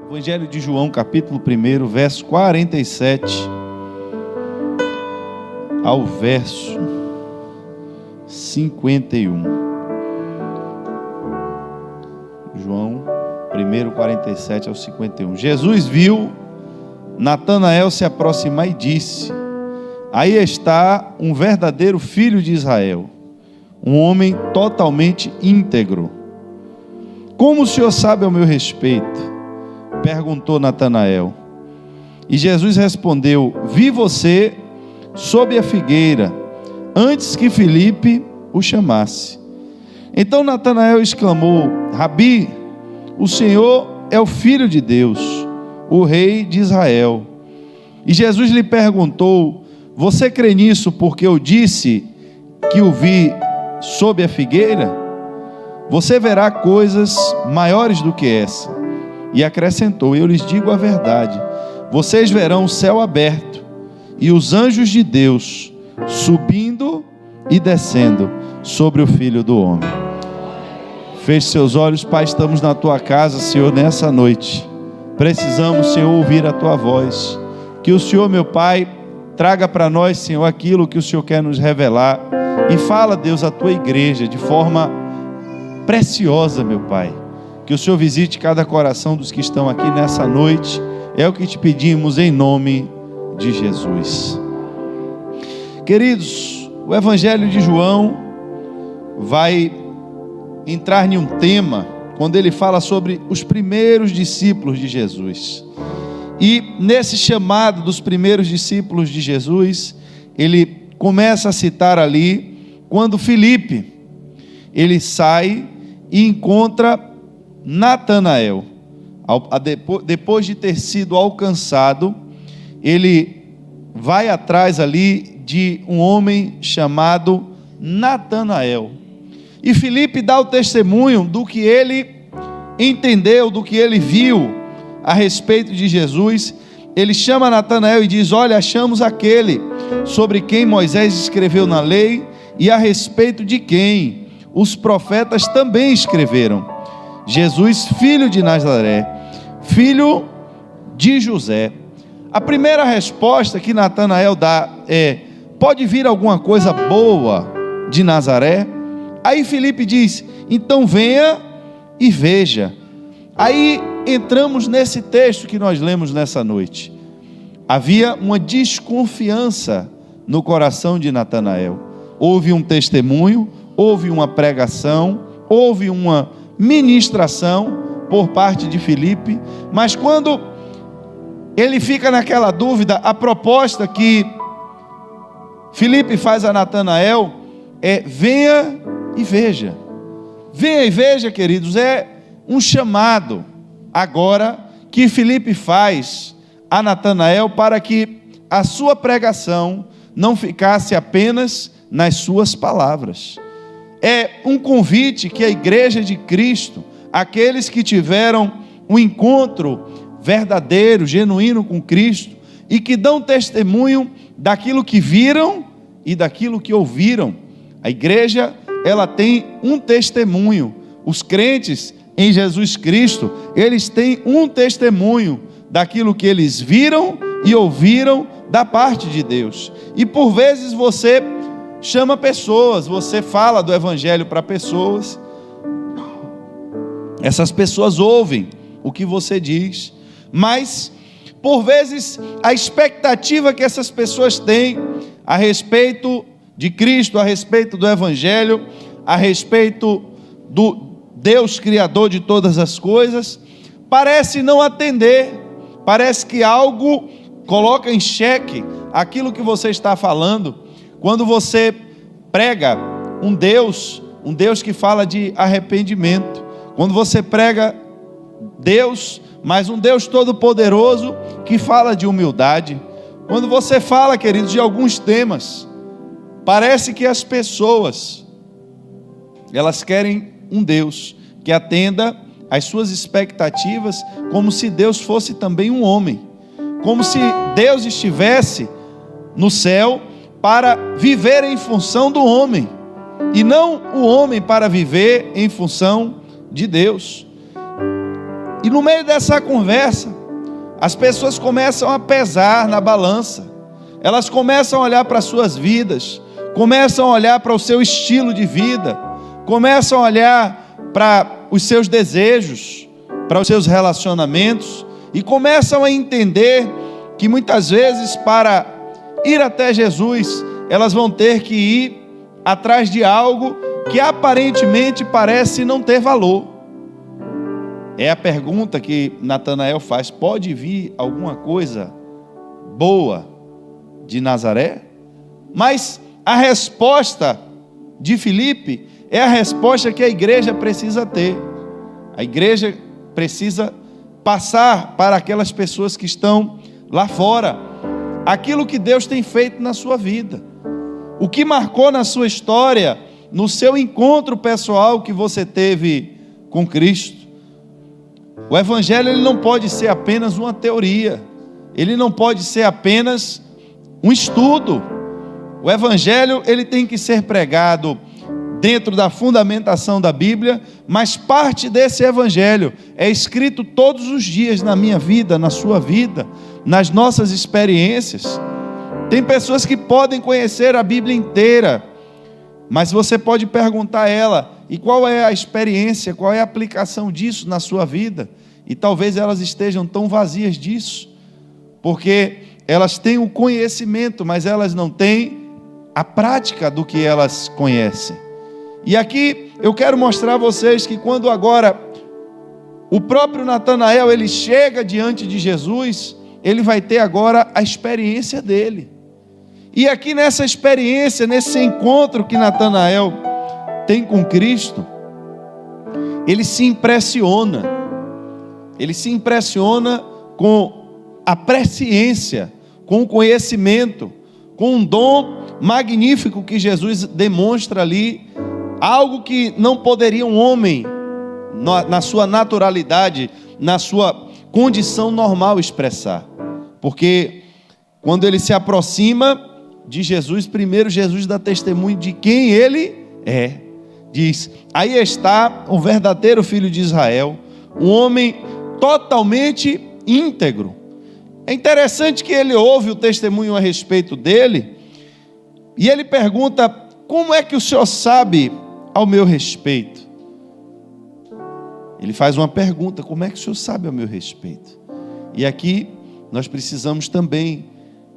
Evangelho de João, capítulo 1, verso 47 ao verso 51. João 1, 47 ao 51. Jesus viu Natanael se aproximar e disse: aí está um verdadeiro filho de Israel, um homem totalmente íntegro. Como o senhor sabe ao meu respeito? Perguntou Natanael. E Jesus respondeu: vi você sob a figueira, antes que Filipe o chamasse. Então Natanael exclamou: Rabi, o Senhor é o Filho de Deus, o Rei de Israel. E Jesus lhe perguntou: você crê nisso porque eu disse que o vi sob a figueira? Você verá coisas maiores do que essa. E acrescentou: eu lhes digo a verdade, vocês verão o céu aberto e os anjos de Deus subindo e descendo sobre o Filho do Homem. Feche seus olhos. Pai, estamos na tua casa, Senhor, nessa noite. Precisamos, Senhor, ouvir a tua voz. Que o Senhor, meu Pai, traga para nós, Senhor, aquilo que o Senhor quer nos revelar. E fala, Deus, a tua igreja de forma preciosa, meu Pai. Que o Senhor visite cada coração dos que estão aqui nessa noite. É o que te pedimos em nome de Jesus. Queridos, o Evangelho de João vai entrar em um tema quando ele fala sobre os primeiros discípulos de Jesus. E nesse chamado dos primeiros discípulos de Jesus, ele começa a citar ali quando Filipe, ele sai e encontra Natanael. Depois de ter sido alcançado, ele vai atrás ali de um homem chamado Natanael. E Filipe dá o testemunho do que ele entendeu, do que ele viu a respeito de Jesus. Ele chama Natanael e diz: olha, achamos aquele sobre quem Moisés escreveu na lei e a respeito de quem os profetas também escreveram, Jesus, filho de Nazaré, filho de José. A primeira resposta que Natanael dá é: pode vir alguma coisa boa de Nazaré? Aí Filipe diz: então venha e veja. Aí entramos nesse texto que nós lemos nessa noite. Havia uma desconfiança no coração de Natanael. Houve um testemunho, houve uma pregação, houve uma ministração por parte de Filipe, mas quando ele fica naquela dúvida, a proposta que Filipe faz a Natanael é: venha e veja. Venha e veja, queridos, é um chamado agora que Filipe faz a Natanael para que a sua pregação não ficasse apenas nas suas palavras. É um convite que a igreja de Cristo, aqueles que tiveram um encontro verdadeiro, genuíno com Cristo, e que dão testemunho daquilo que viram e daquilo que ouviram. A igreja, ela tem um testemunho. Os crentes em Jesus Cristo, eles têm um testemunho daquilo que eles viram e ouviram da parte de Deus. E por vezes você chama pessoas, você fala do Evangelho para pessoas, essas pessoas ouvem o que você diz, mas por vezes a expectativa que essas pessoas têm a respeito de Cristo, a respeito do Evangelho, a respeito do Deus Criador de todas as coisas, parece não atender, parece que algo coloca em xeque aquilo que você está falando. Quando você prega um Deus que fala de arrependimento, quando você prega Deus, mas um Deus todo-poderoso que fala de humildade, quando você fala, queridos, de alguns temas, parece que as pessoas, elas querem um Deus que atenda às suas expectativas, como se Deus fosse também um homem, como se Deus estivesse no céu para viver em função do homem, e não o homem para viver em função de Deus. E no meio dessa conversa, as pessoas começam a pesar na balança. Elas começam a olhar para as suas vidas, começam a olhar para o seu estilo de vida, começam a olhar para os seus desejos, para os seus relacionamentos, e começam a entender que muitas vezes, para ir até Jesus, elas vão ter que ir atrás de algo que aparentemente parece não ter valor. É a pergunta que Natanael faz: pode vir alguma coisa boa de Nazaré? Mas a resposta de Filipe é a resposta que a igreja precisa ter. A igreja precisa passar para aquelas pessoas que estão lá fora aquilo que Deus tem feito na sua vida, o que marcou na sua história, no seu encontro pessoal que você teve com Cristo. O evangelho, ele não pode ser apenas uma teoria, ele não pode ser apenas um estudo. O evangelho, ele tem que ser pregado dentro da fundamentação da Bíblia, mas parte desse evangelho é escrito todos os dias na minha vida, na sua vida, nas nossas experiências. Tem pessoas que podem conhecer a Bíblia inteira, mas você pode perguntar a ela: e qual é a experiência, qual é a aplicação disso na sua vida? E talvez elas estejam tão vazias disso, porque elas têm o conhecimento, mas elas não têm a prática do que elas conhecem. E aqui eu quero mostrar a vocês que quando agora o próprio Natanael, ele chega diante de Jesus, ele vai ter agora a experiência dele. E aqui nessa experiência, nesse encontro que Natanael tem com Cristo, ele se impressiona com a presciência, com o conhecimento, com um dom magnífico que Jesus demonstra ali, algo que não poderia um homem, na sua naturalidade, na sua condição normal, expressar. Porque quando ele se aproxima de Jesus, primeiro Jesus dá testemunho de quem ele é. Diz: aí está o verdadeiro filho de Israel, um homem totalmente íntegro. É interessante que ele ouve o testemunho a respeito dele, e ele pergunta: como é que o senhor sabe ao meu respeito? Ele faz uma pergunta: como é que o senhor sabe ao meu respeito? E aqui nós precisamos também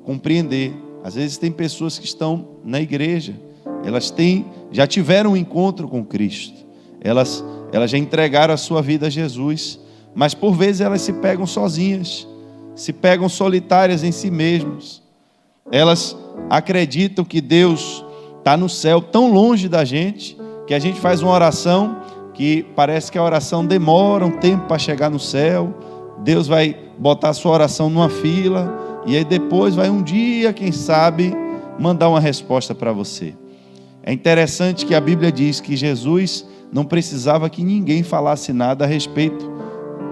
compreender. Às vezes tem pessoas que estão na igreja, elas já tiveram um encontro com Cristo, elas já entregaram a sua vida a Jesus, mas por vezes elas se pegam sozinhas, se pegam solitárias em si mesmas. Elas acreditam que Deus está no céu, tão longe da gente, que a gente faz uma oração que parece que a oração demora um tempo para chegar no céu. Deus vai botar a sua oração numa fila, e aí depois vai um dia, quem sabe, mandar uma resposta para você. É interessante que a Bíblia diz que Jesus não precisava que ninguém falasse nada a respeito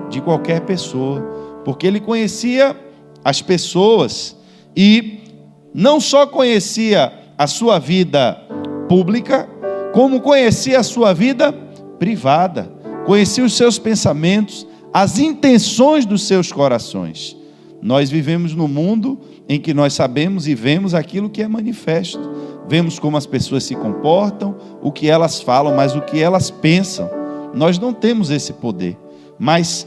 de qualquer pessoa, porque ele conhecia as pessoas, e não só conhecia a sua vida pública, como conhecia a sua vida privada, conhecia os seus pensamentos, as intenções dos seus corações. Nós vivemos num mundo em que nós sabemos e vemos aquilo que é manifesto, vemos como as pessoas se comportam, o que elas falam, mas o que elas pensam, nós não temos esse poder. Mas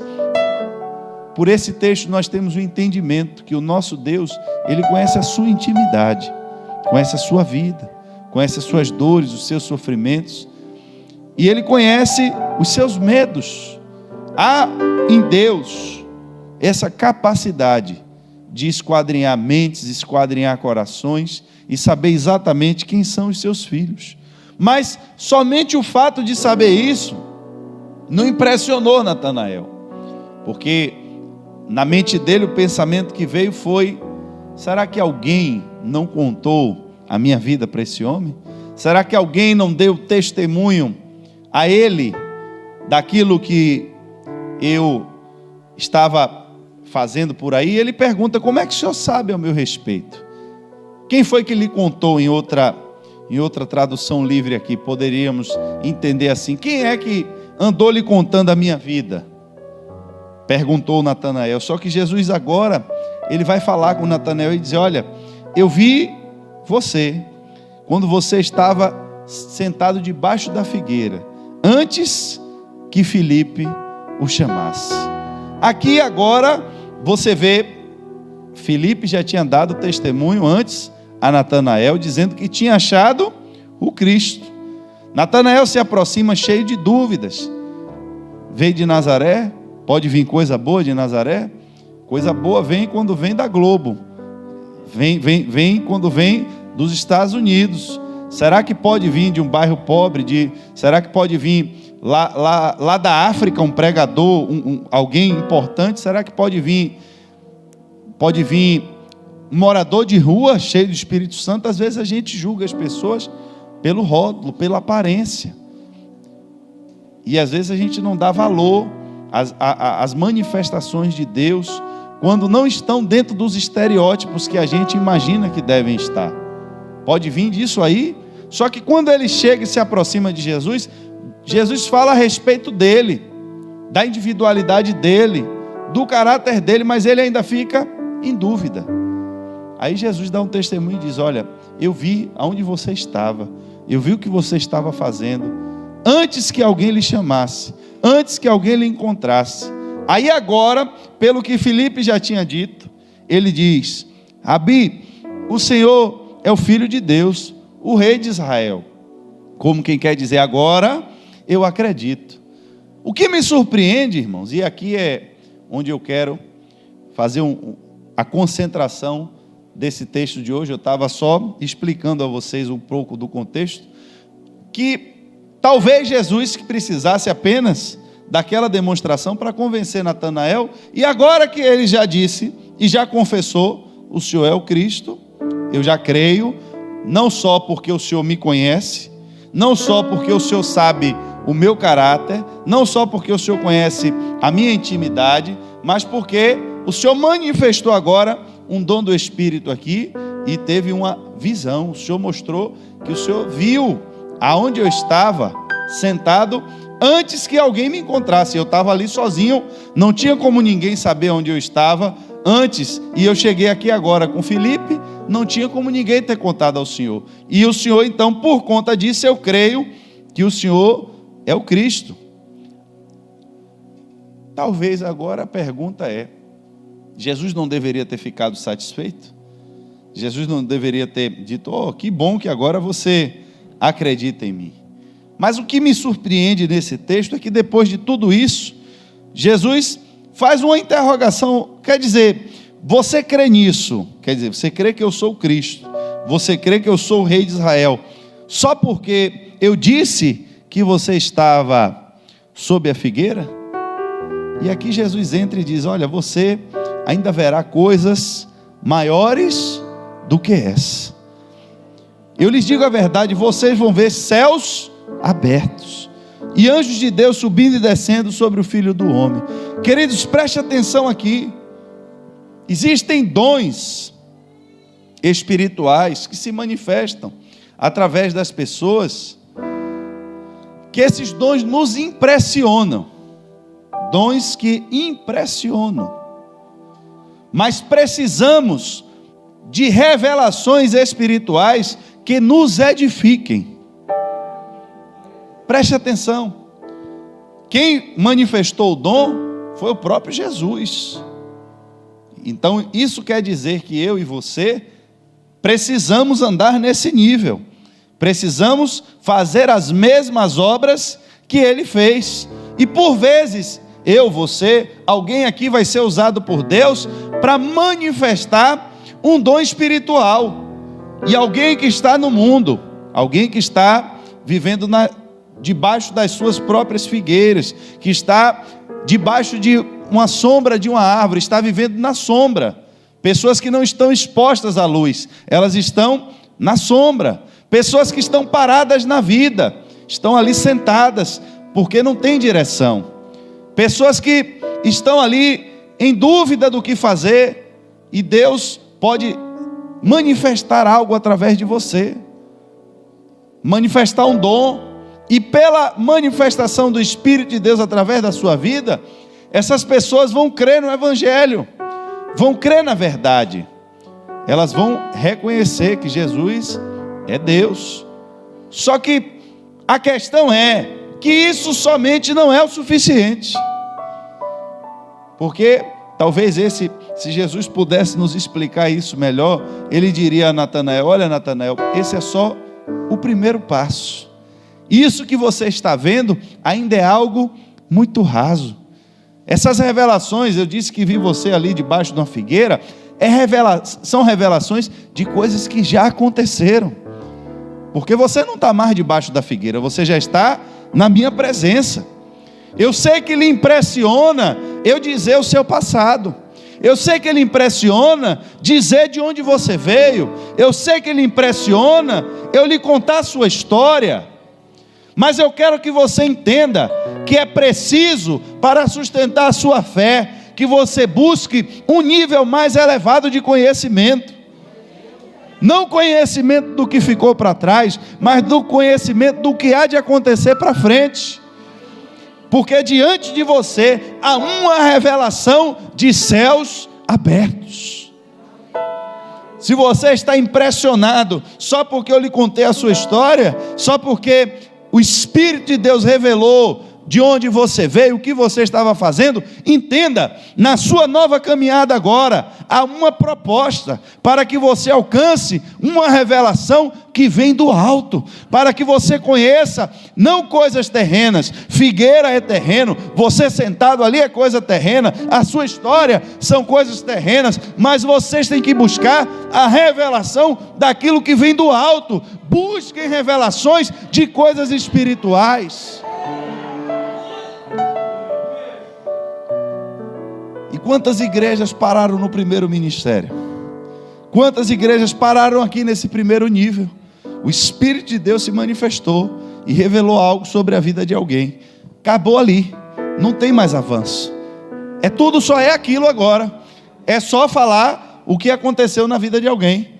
por esse texto nós temos o entendimento que o nosso Deus, ele conhece a sua intimidade, conhece a sua vida, conhece as suas dores, os seus sofrimentos, e ele conhece os seus medos. Há em Deus essa capacidade de esquadrinhar mentes, esquadrinhar corações e saber exatamente quem são os seus filhos. Mas somente o fato de saber isso não impressionou Natanael, porque na mente dele o pensamento que veio foi: será que alguém não contou a minha vida para esse homem? Será que alguém não deu testemunho a ele daquilo que eu estava fazendo por aí? Ele pergunta: como é que o senhor sabe ao meu respeito? Quem foi que lhe contou? Em outra tradução livre aqui, poderíamos entender assim: quem é que andou lhe contando a minha vida? perguntou Natanael. Só que Jesus agora, ele vai falar com Natanael e dizer: olha, eu vi você quando você estava sentado debaixo da figueira, antes que Filipe o chamasse. Aqui agora você vê, Filipe já tinha dado testemunho antes a Natanael, dizendo que tinha achado o Cristo. Natanael se aproxima cheio de dúvidas. Veio de Nazaré, pode vir coisa boa de Nazaré? Coisa boa vem quando vem da Globo, vem quando vem dos Estados Unidos. Será que pode vir de um bairro pobre? Será que pode vir lá da África um pregador, alguém importante? Será que pode vir um morador de rua cheio do Espírito Santo? Às vezes a gente julga as pessoas pelo rótulo, pela aparência, e às vezes a gente não dá valor às manifestações de Deus quando não estão dentro dos estereótipos que a gente imagina que devem estar. Pode vir disso aí. Só que quando ele chega e se aproxima de Jesus, Jesus fala a respeito dele, da individualidade dele, do caráter dele, mas ele ainda fica em dúvida. Aí Jesus dá um testemunho e diz: olha, eu vi aonde você estava, eu vi o que você estava fazendo, antes que alguém lhe chamasse, antes que alguém lhe encontrasse. Aí agora, pelo que Filipe já tinha dito, ele diz: Rabi, o Senhor é o Filho de Deus, o Rei de Israel. Como quem quer dizer, agora eu acredito. O que me surpreende, irmãos, e aqui é onde eu quero fazer a concentração desse texto de hoje. Eu estava só explicando a vocês um pouco do contexto, que talvez Jesus precisasse apenas daquela demonstração para convencer Natanael, e agora que ele já disse e já confessou: o Senhor é o Cristo, eu já creio, não só porque o Senhor me conhece, não só porque o Senhor sabe o meu caráter, não só porque o Senhor conhece a minha intimidade, mas porque o Senhor manifestou agora um dom do Espírito aqui e teve uma visão. O Senhor mostrou que o Senhor viu aonde eu estava sentado antes que alguém me encontrasse. Eu estava ali sozinho, não tinha como ninguém saber onde eu estava antes, e eu cheguei aqui agora com Filipe, não tinha como ninguém ter contado ao Senhor. E o Senhor, então, por conta disso, eu creio que o Senhor é o Cristo. Talvez agora a pergunta é: Jesus não deveria ter ficado satisfeito? Jesus não deveria ter dito: oh, que bom que agora você acredita em mim? Mas o que me surpreende nesse texto é que depois de tudo isso, Jesus faz uma interrogação. Quer dizer, você crê nisso? Quer dizer, você crê que eu sou o Cristo? Você crê que eu sou o Rei de Israel? Só porque eu disse que você estava sob a figueira? E aqui Jesus entra e diz: olha, você ainda verá coisas maiores do que essa. Eu lhes digo a verdade, vocês vão ver céus abertos e anjos de Deus subindo e descendo sobre o Filho do Homem. Queridos, preste atenção aqui. Existem dons espirituais que se manifestam através das pessoas, que esses dons nos impressionam, dons que impressionam, mas precisamos de revelações espirituais que nos edifiquem. Preste atenção, quem manifestou o dom foi o próprio Jesus. Então isso quer dizer que eu e você precisamos andar nesse nível, precisamos fazer as mesmas obras que ele fez. E por vezes, eu, você, alguém aqui vai ser usado por Deus para manifestar um dom espiritual. E alguém que está no mundo, alguém que está vivendo debaixo das suas próprias figueiras, que está debaixo de uma sombra de uma árvore, está vivendo na sombra. Pessoas que não estão expostas à luz, elas estão na sombra. Pessoas que estão paradas na vida, estão ali sentadas, porque não tem direção. Pessoas que estão ali em dúvida do que fazer, e Deus pode manifestar algo através de você, manifestar um dom, e pela manifestação do Espírito de Deus através da sua vida, Essas pessoas vão crer no Evangelho, vão crer na verdade. Elas vão reconhecer que Jesus é Deus. Só que a questão é que isso somente não é o suficiente. Porque talvez se Jesus pudesse nos explicar isso melhor, ele diria a Natanael: olha, Natanael, esse é só o primeiro passo. Isso que você está vendo ainda é algo muito raso. Essas revelações, eu disse que vi você ali debaixo de uma figueira, são revelações de coisas que já aconteceram. Porque você não está mais debaixo da figueira, você já está na minha presença. Eu sei que lhe impressiona eu dizer o seu passado. Eu sei que lhe impressiona dizer de onde você veio. Eu sei que lhe impressiona eu lhe contar a sua história. Mas eu quero que você entenda que é preciso, para sustentar a sua fé, que você busque um nível mais elevado de conhecimento. Não conhecimento do que ficou para trás, mas do conhecimento do que há de acontecer para frente. Porque diante de você há uma revelação de céus abertos. Se você está impressionado só porque eu lhe contei a sua história, só porque o Espírito de Deus revelou de onde você veio, o que você estava fazendo, entenda, na sua nova caminhada agora, há uma proposta para que você alcance uma revelação que vem do alto, para que você conheça não coisas terrenas. Figueira é terreno, você sentado ali é coisa terrena, a sua história são coisas terrenas, mas vocês têm que buscar a revelação daquilo que vem do alto. Busquem revelações de coisas espirituais. E quantas igrejas pararam no primeiro ministério? Quantas igrejas pararam aqui nesse primeiro nível? O Espírito de Deus se manifestou e revelou algo sobre a vida de alguém. Acabou ali, não tem mais avanço. Tudo só é aquilo agora. É só falar o que aconteceu na vida de alguém.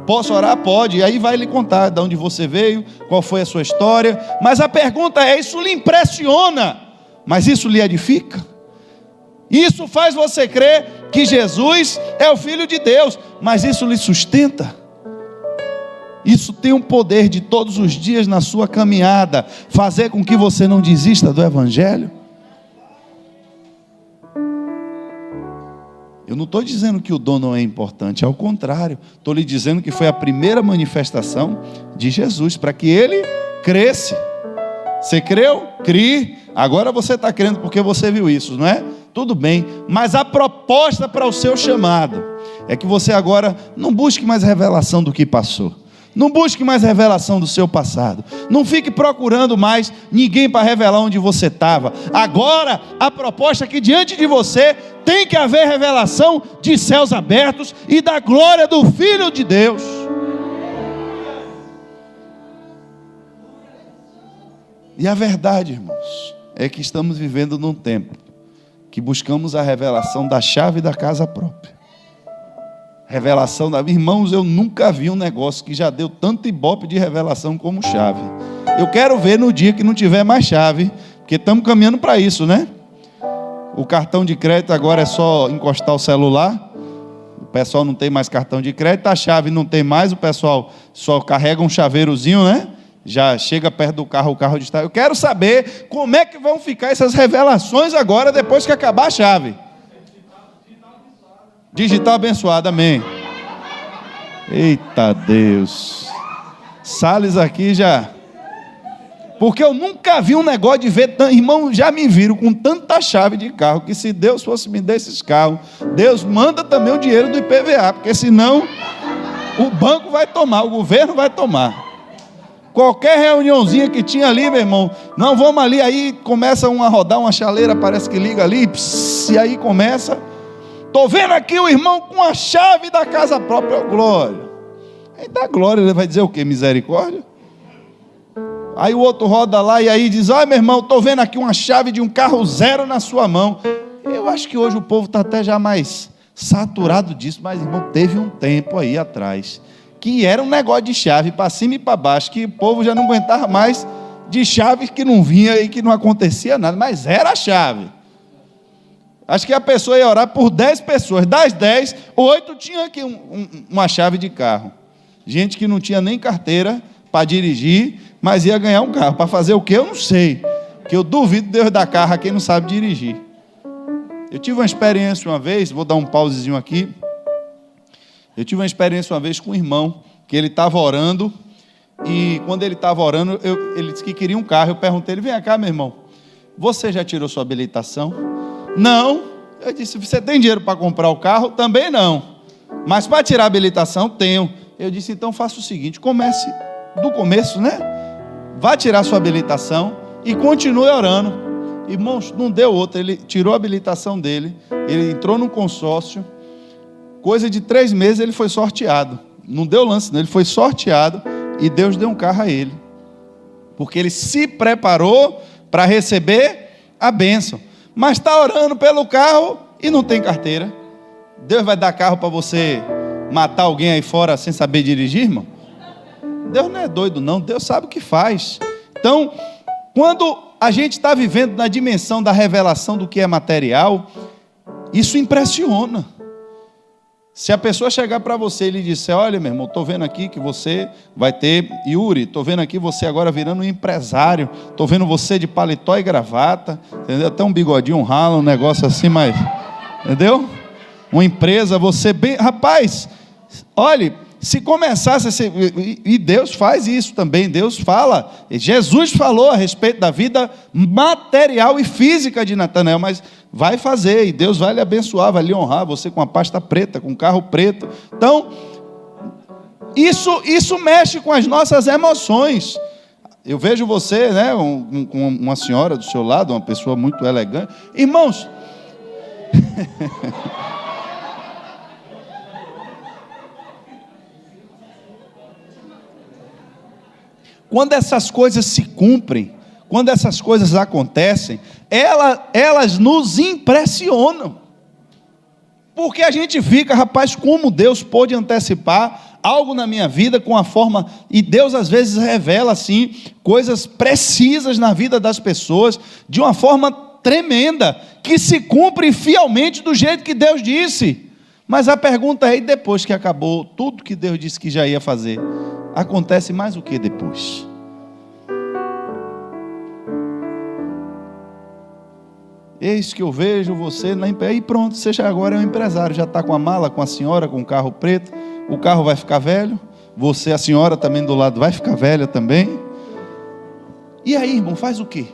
Posso orar? Pode. E aí vai lhe contar de onde você veio, qual foi a sua história. Mas a pergunta é: isso lhe impressiona? Mas isso lhe edifica? Isso faz você crer que Jesus é o Filho de Deus, mas isso lhe sustenta? Isso tem um poder de todos os dias na sua caminhada fazer com que você não desista do Evangelho? Eu não estou dizendo que o dom não é importante, ao contrário, estou lhe dizendo que foi a primeira manifestação de Jesus, para que ele cresce. Você creu? Crie. Agora você está crendo porque você viu isso, não é? Tudo bem, mas a proposta para o seu chamado é que você agora não busque mais revelação do que passou. Não busque mais revelação do seu passado. Não fique procurando mais ninguém para revelar onde você estava. Agora, a proposta é que diante de você tem que haver revelação de céus abertos e da glória do Filho de Deus. E a verdade, irmãos, é que estamos vivendo num tempo que buscamos a revelação da chave da casa própria. Revelação da... Irmãos, eu nunca vi um negócio que já deu tanto ibope de revelação como chave. Eu quero ver no dia que não tiver mais chave, porque estamos caminhando para isso, né? O cartão de crédito agora é só encostar o celular. O pessoal não tem mais cartão de crédito, a chave não tem mais, o pessoal só carrega um chaveirozinho, né? Já chega perto do carro, o carro está. Eu quero saber como é que vão ficar essas revelações agora, depois que acabar a chave. Digital abençoado, amém. Eita Deus. Salles aqui já. Porque eu nunca vi um negócio de ver, irmão, já me viram com tanta chave de carro, que se Deus fosse me dar esses carros, Deus manda também o dinheiro do IPVA, porque senão o banco vai tomar, o governo vai tomar. Qualquer reuniãozinha que tinha ali, meu irmão, não, vamos ali, aí começa a rodar uma chaleira, parece que liga ali, e aí começa, estou vendo aqui o irmão com a chave da casa própria, glória. Aí dá glória, ele vai dizer o quê? Misericórdia? Aí o outro roda lá e aí diz: meu irmão, estou vendo aqui uma chave de um carro zero na sua mão. Eu acho que hoje o povo está até já mais saturado disso, mas irmão, teve um tempo aí atrás que era um negócio de chave para cima e para baixo, que o povo já não aguentava mais de chave que não vinha e que não acontecia nada, mas era a chave. Acho que a pessoa ia orar por 10 pessoas. Das 10, 8 tinham aqui uma chave de carro. Gente que não tinha nem carteira para dirigir, mas ia ganhar um carro. Para fazer o quê? Eu não sei. Porque eu duvido Deus dar carro a quem não sabe dirigir. Eu tive uma experiência uma vez, vou dar um pausezinho aqui. Eu tive uma experiência uma vez com um irmão, que ele estava orando, e quando ele estava orando, ele disse que queria um carro. Eu perguntei ele: vem cá, meu irmão, você já tirou sua habilitação? Não. Eu disse: você tem dinheiro para comprar o carro? Também não. Mas para tirar a habilitação, tenho. Eu disse: então faça o seguinte, comece do começo, né? Vá tirar sua habilitação e continue orando. Irmãos, não deu outra. Ele tirou a habilitação dele, ele entrou num consórcio, coisa de 3 meses ele foi sorteado. Não deu lance, não. Ele foi sorteado e Deus deu um carro a ele, porque ele se preparou para receber a bênção. Mas está orando pelo carro e não tem carteira. Deus vai dar carro para você matar alguém aí fora sem saber dirigir, irmão? Deus não é doido não, Deus sabe o que faz. Então, quando a gente está vivendo na dimensão da revelação do que é material, isso impressiona. Se a pessoa chegar para você e lhe disser: olha, meu irmão, estou vendo aqui que você vai ter, Yuri, estou vendo aqui você agora virando um empresário, estou vendo você de paletó e gravata, entendeu? Até um bigodinho, um ralo, um negócio assim, mas, entendeu? Uma empresa, você bem, rapaz, olhe, se começasse a ser, e Deus faz isso também, Deus fala, Jesus falou a respeito da vida material e física de Natanael, mas vai fazer, e Deus vai lhe abençoar, vai lhe honrar, você com a pasta preta, com o carro preto. Então, isso mexe com as nossas emoções. Eu vejo você, né, com uma senhora do seu lado, uma pessoa muito elegante. Irmãos, quando essas coisas se cumprem, quando essas coisas acontecem, elas nos impressionam, porque a gente fica: rapaz, como Deus pôde antecipar algo na minha vida com a forma, e Deus às vezes revela assim, coisas precisas na vida das pessoas, de uma forma tremenda, que se cumpre fielmente do jeito que Deus disse. Mas a pergunta é: e depois que acabou tudo que Deus disse que já ia fazer, acontece mais o que depois? Eis que eu vejo você na empresa, e pronto, você já agora é um empresário, já está com a mala, com a senhora, com o carro preto, o carro vai ficar velho, você, a senhora também do lado vai ficar velha também. E aí, irmão, faz o quê?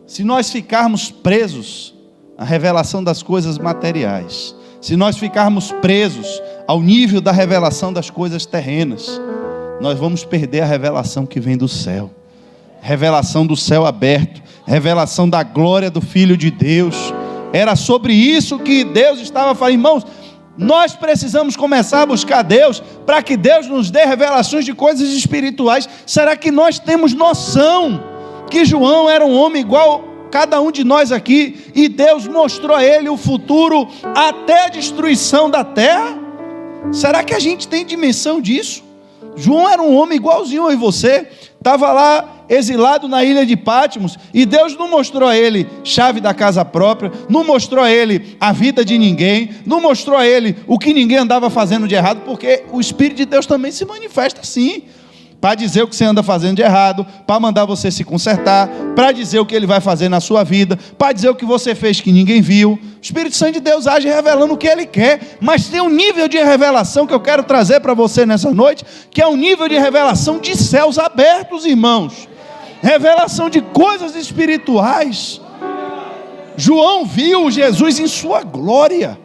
Se nós ficarmos presos à revelação das coisas materiais, se nós ficarmos presos ao nível da revelação das coisas terrenas, nós vamos perder a revelação que vem do céu, revelação do céu aberto, revelação da glória do Filho de Deus. Era sobre isso que Deus estava falando. Irmãos, nós precisamos começar a buscar Deus, para que Deus nos dê revelações de coisas espirituais. Será que nós temos noção que João era um homem igual cada um de nós aqui, e Deus mostrou a ele o futuro até a destruição da terra? Será que a gente tem dimensão disso? João era um homem igualzinho a você, estava lá exilado na ilha de Patmos, e Deus não mostrou a ele chave da casa própria, não mostrou a ele a vida de ninguém, não mostrou a ele o que ninguém andava fazendo de errado, porque o Espírito de Deus também se manifesta assim, para dizer o que você anda fazendo de errado, para mandar você se consertar, para dizer o que Ele vai fazer na sua vida, para dizer o que você fez que ninguém viu. O Espírito Santo de Deus age revelando o que Ele quer, mas tem um nível de revelação que eu quero trazer para você nessa noite, que é um nível de revelação de céus abertos, irmãos, revelação de coisas espirituais. João viu Jesus em sua glória,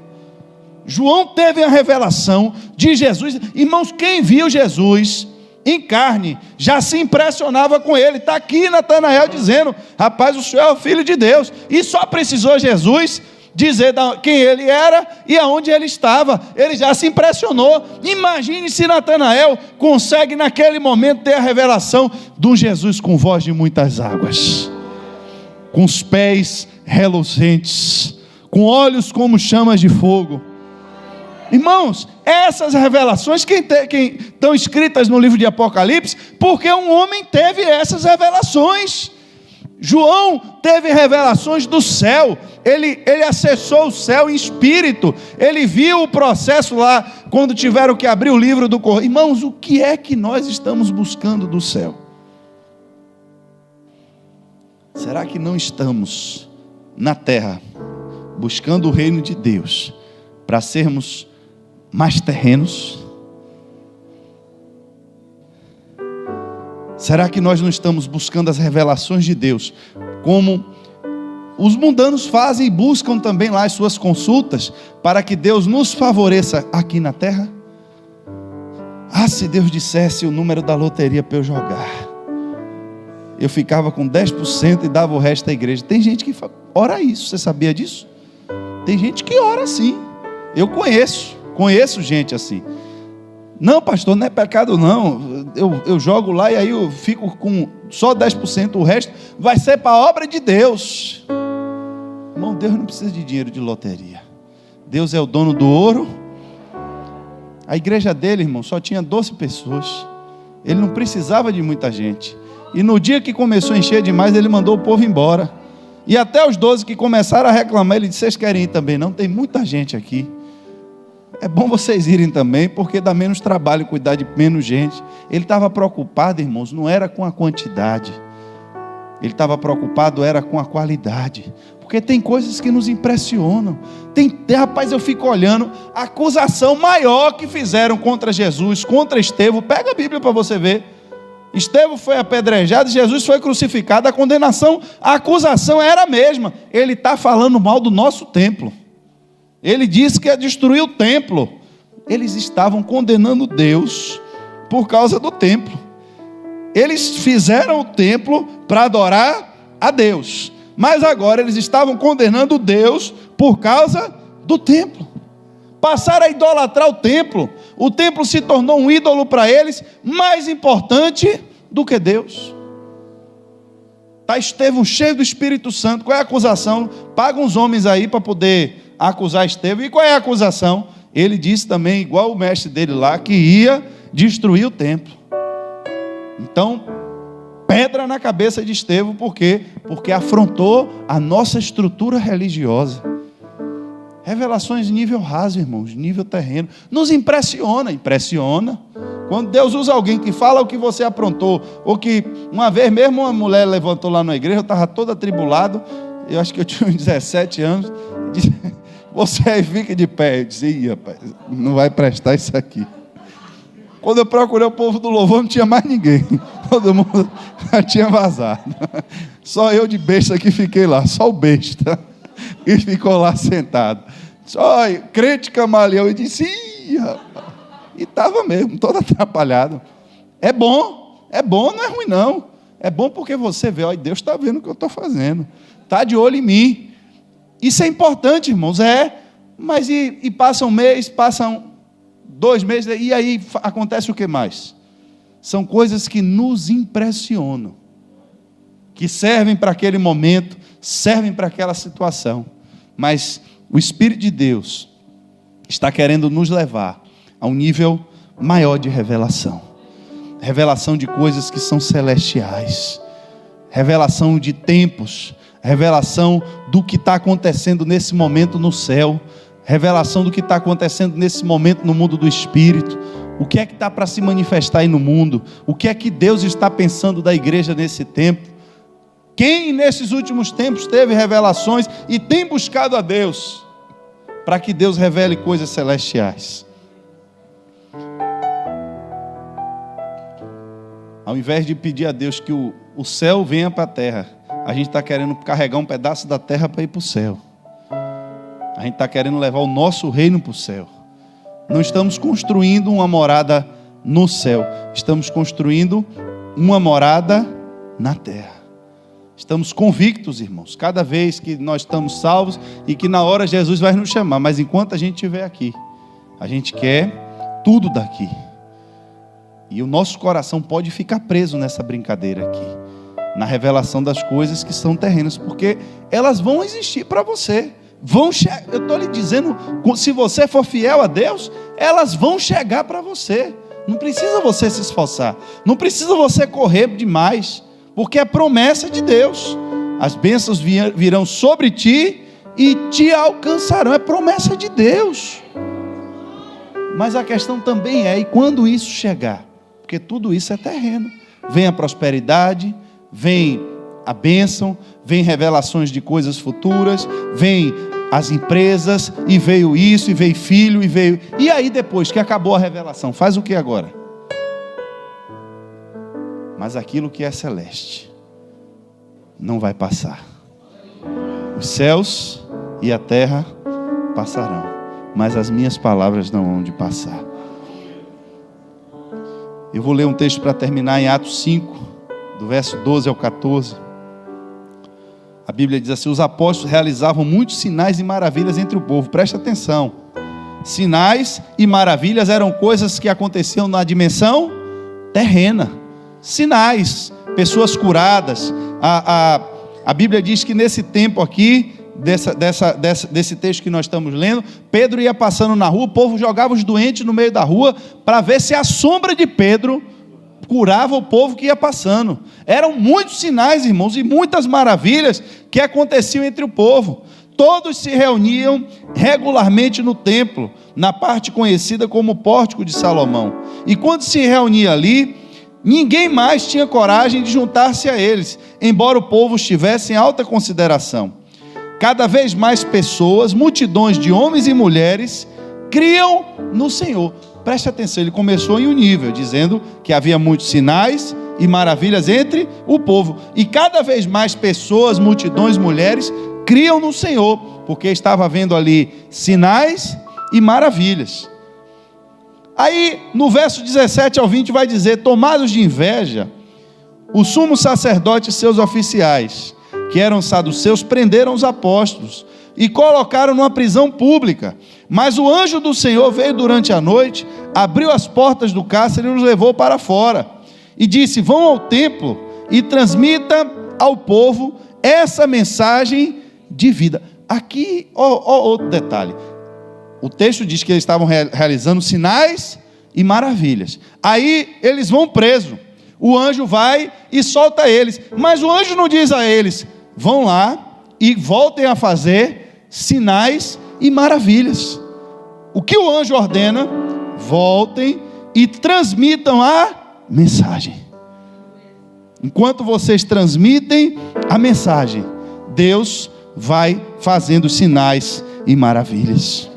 João teve a revelação de Jesus. Irmãos, quem viu Jesus em carne já se impressionava com ele. Está aqui Natanael dizendo: rapaz, o Senhor é o Filho de Deus. E só precisou Jesus dizer quem ele era e aonde ele estava, ele já se impressionou. Imagine se Natanael consegue naquele momento ter a revelação de um Jesus com voz de muitas águas, com os pés reluzentes, com olhos como chamas de fogo. Irmãos, essas revelações quem estão escritas no livro de Apocalipse, porque um homem teve essas revelações. João teve revelações do céu, ele acessou o céu em espírito, ele viu o processo lá, quando tiveram que abrir o livro do Cordeiro. Irmãos, o que é que nós estamos buscando do céu? Será que não estamos na terra, buscando o reino de Deus, para sermos mais terrenos? Será que nós não estamos buscando as revelações de Deus, como os mundanos fazem e buscam também lá as suas consultas, para que Deus nos favoreça aqui na terra? Ah, se Deus dissesse o número da loteria para eu jogar, eu ficava com 10% e dava o resto à igreja. Tem gente que ora isso, você sabia disso? Tem gente que ora assim, eu conheço gente assim. Não, pastor, não é pecado não, eu jogo lá e aí eu fico com só 10%, o resto vai ser para a obra de Deus. Irmão, Deus não precisa de dinheiro de loteria. Deus é o dono do ouro. A igreja dele, irmão, só tinha 12 pessoas, ele não precisava de muita gente, e no dia que começou a encher demais, ele mandou o povo embora, e até os 12 que começaram a reclamar, ele disse: vocês querem ir também? Não, tem muita gente aqui. É bom vocês irem também, porque dá menos trabalho cuidar de menos gente. Ele estava preocupado, irmãos, não era com a quantidade. Ele estava preocupado, era com a qualidade. Porque tem coisas que nos impressionam. Rapaz, eu fico olhando a acusação maior que fizeram contra Jesus, contra Estevão. Pega a Bíblia para você ver. Estevão foi apedrejado, Jesus foi crucificado. A condenação, a acusação era a mesma. Ele está falando mal do nosso templo. Ele disse que ia destruir o templo. Eles estavam condenando Deus por causa do templo. Eles fizeram o templo para adorar a Deus, mas agora eles estavam condenando Deus por causa do templo. Passaram a idolatrar o templo. O templo se tornou um ídolo para eles, mais importante do que Deus. Está Estevão cheio do Espírito Santo. Qual é a acusação? Paga uns homens aí para poder acusar Estevão. E qual é a acusação? Ele disse também, igual o mestre dele lá, que ia destruir o templo. Então, pedra na cabeça de Estevão. Por quê? Porque afrontou a nossa estrutura religiosa. Revelações de nível raso, irmãos, nível terreno. Nos impressiona. Quando Deus usa alguém que fala o que você aprontou, ou que uma vez mesmo uma mulher levantou lá na igreja, eu estava todo atribulado, eu acho que eu tinha uns 17 anos, disse: você aí fica de pé. Eu disse: ih, rapaz, não vai prestar isso aqui. Quando eu procurei o povo do louvor, não tinha mais ninguém. Todo mundo já tinha vazado. Só eu de besta que fiquei lá, só o besta. E ficou lá sentado. Só crente camaleão. Eu disse: ih, rapaz. E estava mesmo, todo atrapalhado. É bom, não é ruim não. É bom porque você vê, olha, Deus está vendo o que eu estou fazendo. Está de olho em mim. Isso é importante, irmãos, mas e passa um mês, passam 2 meses, e aí acontece o que mais? São coisas que nos impressionam, que servem para aquele momento, servem para aquela situação, mas o Espírito de Deus está querendo nos levar a um nível maior de revelação de coisas que são celestiais, revelação de tempos, revelação do que está acontecendo nesse momento no céu, revelação do que está acontecendo nesse momento no mundo do Espírito. O que é que está para se manifestar aí no mundo? O que é que Deus está pensando da igreja nesse tempo? Quem nesses últimos tempos teve revelações e tem buscado a Deus para que Deus revele coisas celestiais? Ao invés de pedir a Deus que o céu venha para a terra, a gente está querendo carregar um pedaço da terra para ir para o céu. A gente está querendo levar o nosso reino para o céu. Não estamos construindo uma morada no céu, estamos construindo uma morada na terra. Estamos convictos, irmãos, cada vez que nós estamos salvos e que na hora Jesus vai nos chamar, mas enquanto a gente estiver aqui, a gente quer tudo daqui. E o nosso coração pode ficar preso nessa brincadeira aqui, na revelação das coisas que são terrenas, porque elas vão existir para você. Eu estou lhe dizendo, se você for fiel a Deus, elas vão chegar para você. Não precisa você se esforçar, não precisa você correr demais, porque é promessa de Deus. as bênçãos virão sobre ti e te alcançarão. É promessa de Deus. Mas a questão também é, e quando isso chegar? Porque tudo isso é terreno. Vem a prosperidade, vem a bênção, vem revelações de coisas futuras, vem as empresas, e veio isso, e veio filho, e veio... E aí depois que acabou a revelação, faz o que agora? Mas aquilo que é celeste não vai passar. Os céus e a terra passarão, mas as minhas palavras não hão de passar. Eu vou ler um texto para terminar em Atos 5, do verso 12 ao 14. A Bíblia diz assim: os apóstolos realizavam muitos sinais e maravilhas entre o povo. Presta atenção. Sinais e maravilhas eram coisas que aconteciam na dimensão terrena. Sinais, pessoas curadas. A Bíblia diz que nesse tempo aqui, desse texto que nós estamos lendo, Pedro ia passando na rua, o povo jogava os doentes no meio da rua, para ver se a sombra de Pedro curava o povo que ia passando. Eram muitos sinais, irmãos, e muitas maravilhas que aconteciam entre o povo. Todos se reuniam regularmente no templo, na parte conhecida como Pórtico de Salomão. E quando se reunia ali, ninguém mais tinha coragem de juntar-se a eles, embora o povo estivesse em alta consideração. Cada vez mais pessoas, multidões de homens e mulheres, criam no Senhor. Preste atenção, ele começou em um nível, dizendo que havia muitos sinais e maravilhas entre o povo. E cada vez mais pessoas, multidões, mulheres, criam no Senhor, porque estava havendo ali sinais e maravilhas. Aí, no verso 17 ao 20, vai dizer: tomados de inveja, o sumo sacerdote e seus oficiais, que eram saduceus, prenderam os apóstolos e colocaram numa prisão pública. Mas o anjo do Senhor veio durante a noite, abriu as portas do cárcere e os levou para fora. E disse: vão ao templo e transmita ao povo essa mensagem de vida. Aqui, outro detalhe. O texto diz que eles estavam realizando sinais e maravilhas. Aí eles vão presos. O anjo vai e solta eles. Mas o anjo não diz a eles: vão lá e voltem a fazer sinais e maravilhas. O que o anjo ordena? Voltem e transmitam a mensagem. Enquanto vocês transmitem a mensagem, Deus vai fazendo sinais e maravilhas.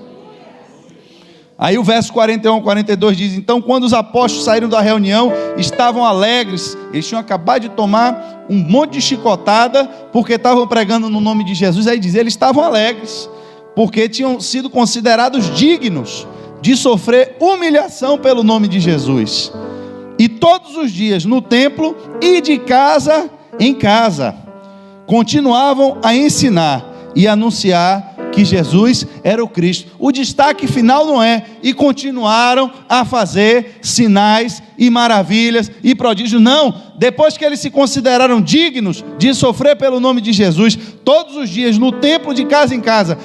Aí o verso 41 ao 42 diz: então quando os apóstolos saíram da reunião, estavam alegres. Eles tinham acabado de tomar um monte de chicotada, porque estavam pregando no nome de Jesus. Aí diz, eles estavam alegres, porque tinham sido considerados dignos de sofrer humilhação pelo nome de Jesus. E todos os dias no templo e de casa em casa, continuavam a ensinar e anunciar que Jesus era o Cristo. O destaque final não é: e continuaram a fazer sinais e maravilhas e prodígios. Não, depois que eles se consideraram dignos de sofrer pelo nome de Jesus, todos os dias no templo, de casa em casa,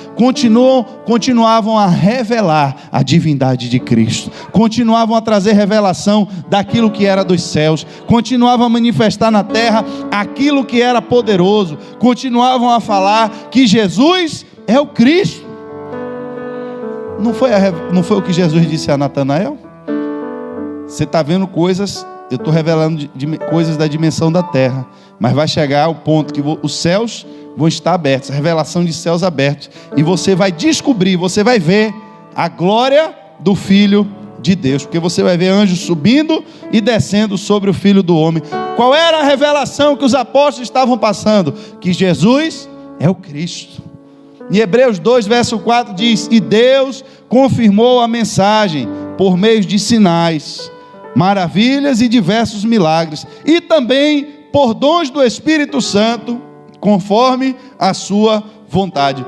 continuavam a revelar a divindade de Cristo, continuavam a trazer revelação daquilo que era dos céus, continuavam a manifestar na terra aquilo que era poderoso, continuavam a falar que Jesus é o Cristo. Não foi o que Jesus disse a Natanael? Você está vendo coisas, eu estou revelando coisas da dimensão da terra, mas vai chegar ao ponto que os céus vão estar abertos, a revelação de céus abertos, e você vai descobrir, você vai ver a glória do Filho de Deus, porque você vai ver anjos subindo e descendo sobre o Filho do Homem. Qual era a revelação que os apóstolos estavam passando? Que Jesus é o Cristo. Em Hebreus 2, verso 4 diz: e Deus confirmou a mensagem por meio de sinais, maravilhas e diversos milagres, e também por dons do Espírito Santo, conforme a sua vontade.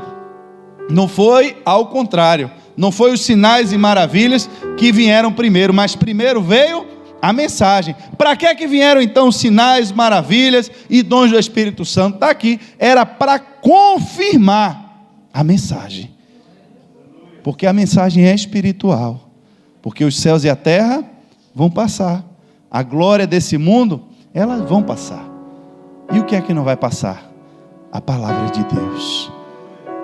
Não foi ao contrário, não foi os sinais e maravilhas que vieram primeiro, mas primeiro veio a mensagem. Para que vieram então os sinais, maravilhas e dons do Espírito Santo? Está aqui, era para confirmar a mensagem, porque a mensagem é espiritual, porque os céus e a terra vão passar, a glória desse mundo, elas vão passar, e o que é que não vai passar? A palavra de Deus.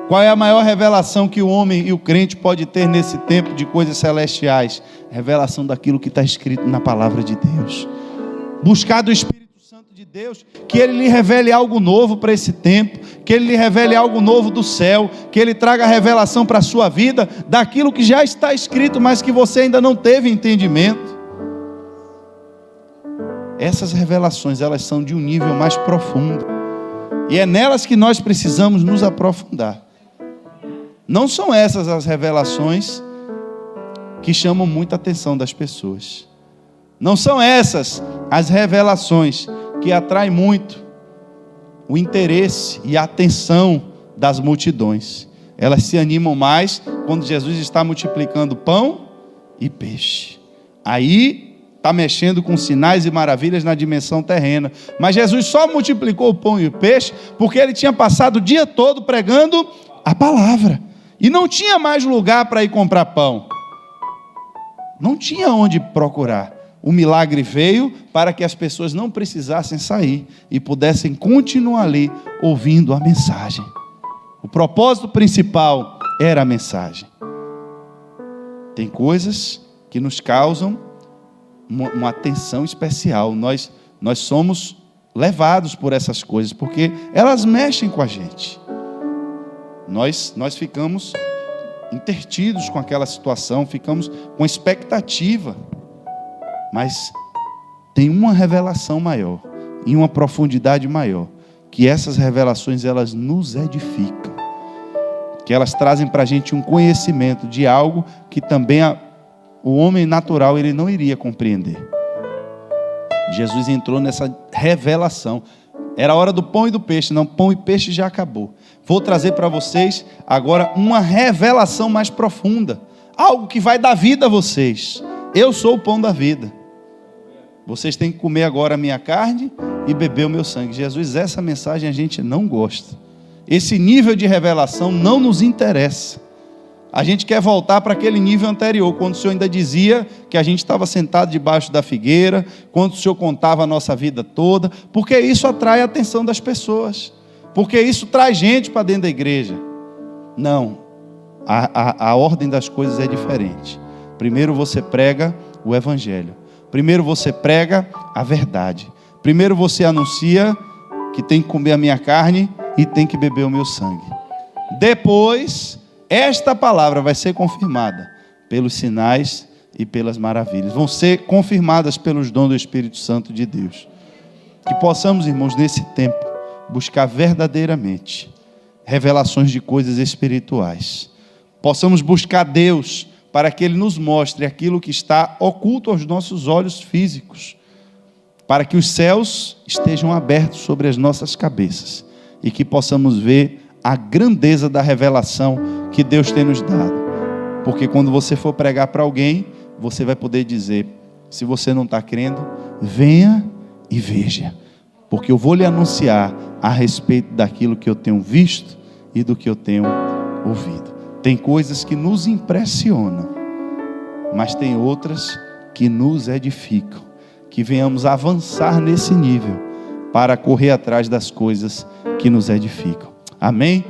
Qual é a maior revelação que o homem e o crente pode ter nesse tempo de coisas celestiais? Revelação daquilo que está escrito na palavra de Deus. Buscar do Espírito Santo de Deus, que Ele lhe revele algo novo para esse tempo, que Ele lhe revele algo novo do céu, que Ele traga a revelação para a sua vida, daquilo que já está escrito, mas que você ainda não teve entendimento. Essas revelações, elas são de um nível mais profundo, e é nelas que nós precisamos nos aprofundar. Não são essas as revelações que chamam muita atenção das pessoas. Não são essas as revelações que atraem muito o interesse e a atenção das multidões. Elas se animam mais quando Jesus está multiplicando pão e peixe. Aí está mexendo com sinais e maravilhas na dimensão terrena. Mas Jesus só multiplicou o pão e o peixe porque Ele tinha passado o dia todo pregando a palavra. E não tinha mais lugar para ir comprar pão. Não tinha onde procurar. O milagre veio para que as pessoas não precisassem sair e pudessem continuar ali ouvindo a mensagem. O propósito principal era a mensagem. Tem coisas que nos causam uma atenção especial. Nós somos levados por essas coisas porque elas mexem com a gente. Nós ficamos intertidos com aquela situação, ficamos com expectativa. Mas tem uma revelação maior e uma profundidade maior, que essas revelações elas nos edificam, que elas trazem para a gente um conhecimento de algo que também o homem natural ele não iria compreender. Jesus entrou nessa revelação. Era a hora do pão e do peixe. Não, pão e peixe já acabou. Vou trazer para vocês agora uma revelação mais profunda. Algo que vai dar vida a vocês. Eu sou o pão da vida. Vocês têm que comer agora a minha carne e beber o meu sangue. Jesus, essa mensagem a gente não gosta. Esse nível de revelação não nos interessa. A gente quer voltar para aquele nível anterior, quando o Senhor ainda dizia que a gente estava sentado debaixo da figueira, quando o Senhor contava a nossa vida toda, porque isso atrai a atenção das pessoas, porque isso traz gente para dentro da igreja. Não, a ordem das coisas é diferente. Primeiro você prega o evangelho, primeiro você prega a verdade, primeiro você anuncia que tem que comer a minha carne e tem que beber o meu sangue. Depois, esta palavra vai ser confirmada pelos sinais e pelas maravilhas. Vão ser confirmadas pelos dons do Espírito Santo de Deus. Que possamos, irmãos, nesse tempo, buscar verdadeiramente revelações de coisas espirituais. Possamos buscar Deus para que Ele nos mostre aquilo que está oculto aos nossos olhos físicos. Para que os céus estejam abertos sobre as nossas cabeças. E que possamos ver a grandeza da revelação que Deus tem nos dado. Porque quando você for pregar para alguém, você vai poder dizer, se você não está crendo, venha e veja, porque eu vou lhe anunciar a respeito daquilo que eu tenho visto e do que eu tenho ouvido. Tem coisas que nos impressionam, mas tem outras que nos edificam, que venhamos avançar nesse nível, para correr atrás das coisas que nos edificam. Amém?